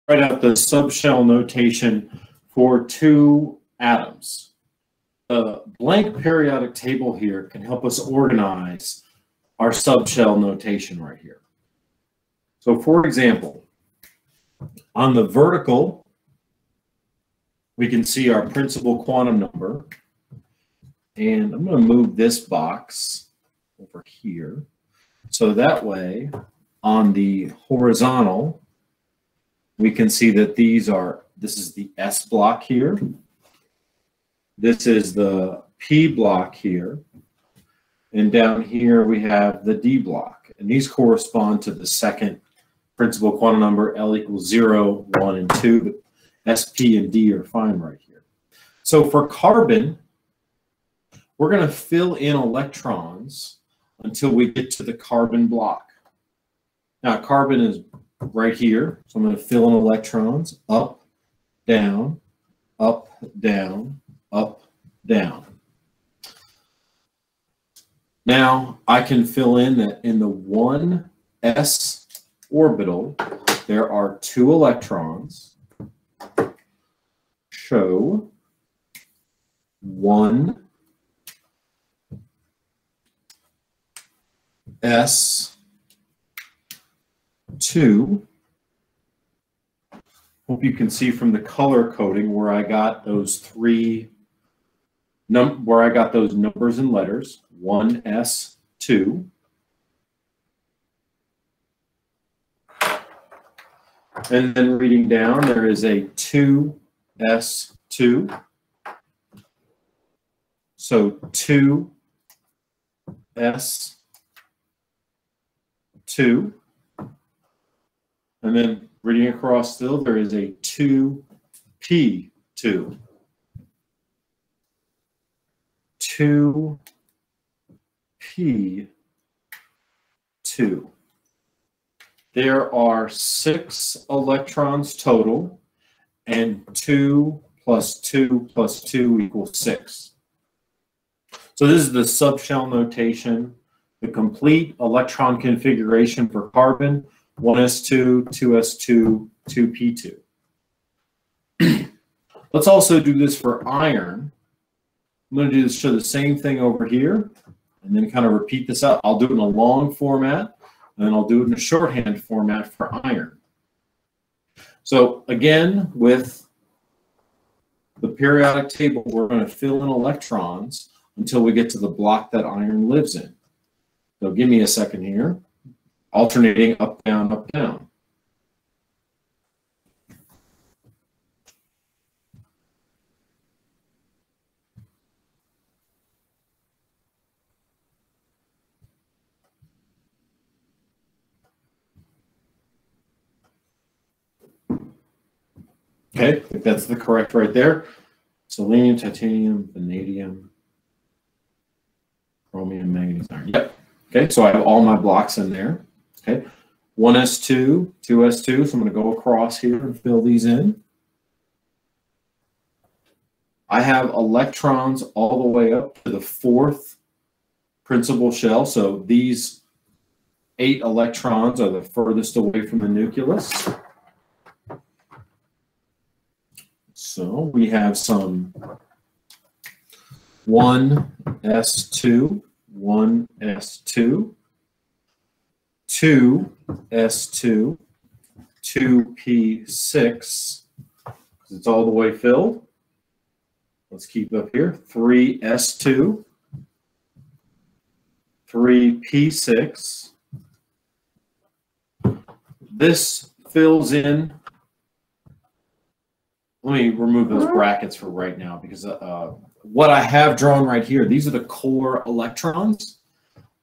write out the subshell notation for two atoms. The blank periodic table here can help us organize our subshell notation right here. So for example, on the vertical, we can see our principal quantum number. And I'm going to move this box over here. So that way, on the horizontal, we can see that this is the S block here. This is the P block here. And down here we have the D block. And these correspond to the second principal quantum number, L equals 0, 1, and 2. But S, P, and D are fine right here. So for carbon, we're going to fill in electrons until we get to the carbon block. Now, carbon is right here, so I'm going to fill in electrons up, down, up, down, up, down. Now, I can fill in that in the 1s orbital, there are 2 electrons. Show 1 S2. Hope you can see from the color coding where I got those numbers and letters. 1s2. And then reading down, there is a 2s2. So 2s2. And then reading across still, there is a 2p2. 2p2. There are 6 electrons total, and 2 plus 2 plus 2 equals 6. So this is the subshell notation, the complete electron configuration for carbon, 1s2, 2s2, 2p2. Let's also do this for iron. I'm going to show the same thing over here, and then kind of repeat this out. I'll do it in a long format, and then I'll do it in a shorthand format for iron. So again, with the periodic table, we're going to fill in electrons until we get to the block that iron lives in. So give me a second here. Alternating up, down, up, down. Okay, I think that's the correct right there. Selenium, titanium, vanadium, chromium, manganese, iron. Yep. Okay, so I have all my blocks in there. Okay, 1s2, 2s2, so I'm going to go across here and fill these in. I have electrons all the way up to the 4th principal shell, so these 8 electrons are the furthest away from the nucleus. So we have some 1s2, 1s2, 2s2, 2p6, because it's all the way filled. Let's keep up here. 3s2, 3p6. This fills in. Let me remove those brackets for right now, because what I have drawn right here, these are the core electrons.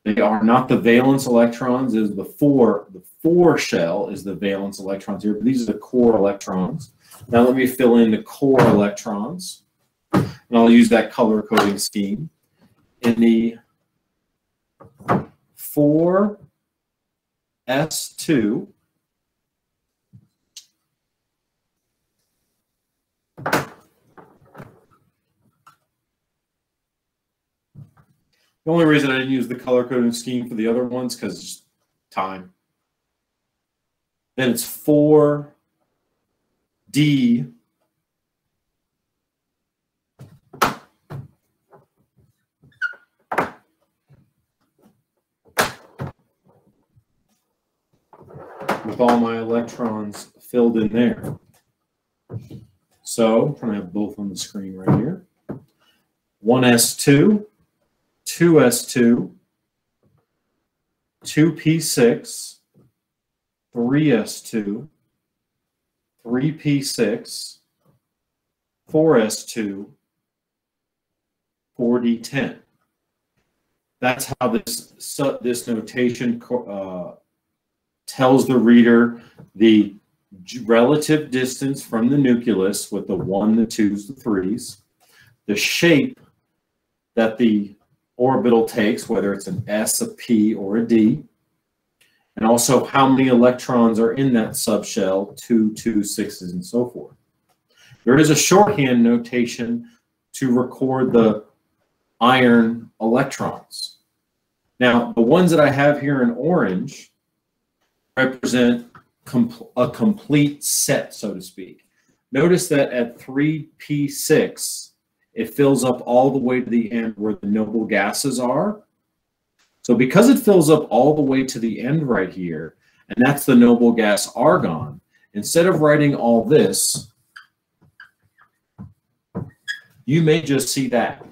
They are not the valence electrons. Is the 4 shell is the valence electrons here, but these are the core electrons. Now let me fill in the core electrons, and I'll use that color coding scheme. In the 4s2, the only reason I didn't use the color coding scheme for the other ones because time. Then it's 4 D with all my electrons filled in there. So I'm trying to have both on the screen right here. 1s2, 2s2, 2p6, 3s2, 3p6, 4s2, 4d10. That's how this notation tells the reader the relative distance from the nucleus with the 1, the 2s, the 3s, the shape that the orbital takes, whether it's an S, a P, or a D, and also how many electrons are in that subshell, 2, 2, 6s, and so forth. There is a shorthand notation to record the iron electrons. Now, the ones that I have here in orange represent a complete set, so to speak. Notice that at 3p6, it fills up all the way to the end where the noble gases are. So because it fills up all the way to the end right here, and that's the noble gas argon, instead of writing all this, you may just see that,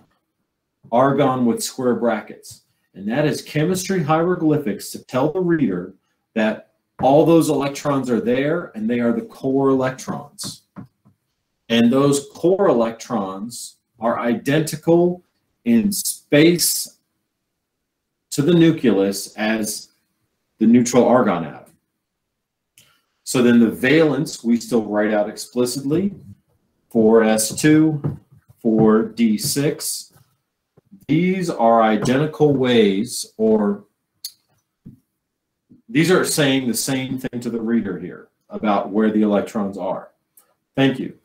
argon with square brackets. And that is chemistry hieroglyphics to tell the reader that all those electrons are there, and they are the core electrons. And those core electrons are identical in space to the nucleus as the neutral argon atom. So then the valence, we still write out explicitly, 4s2, 4d6. These are identical ways, or these are saying the same thing to the reader here about where the electrons are. Thank you.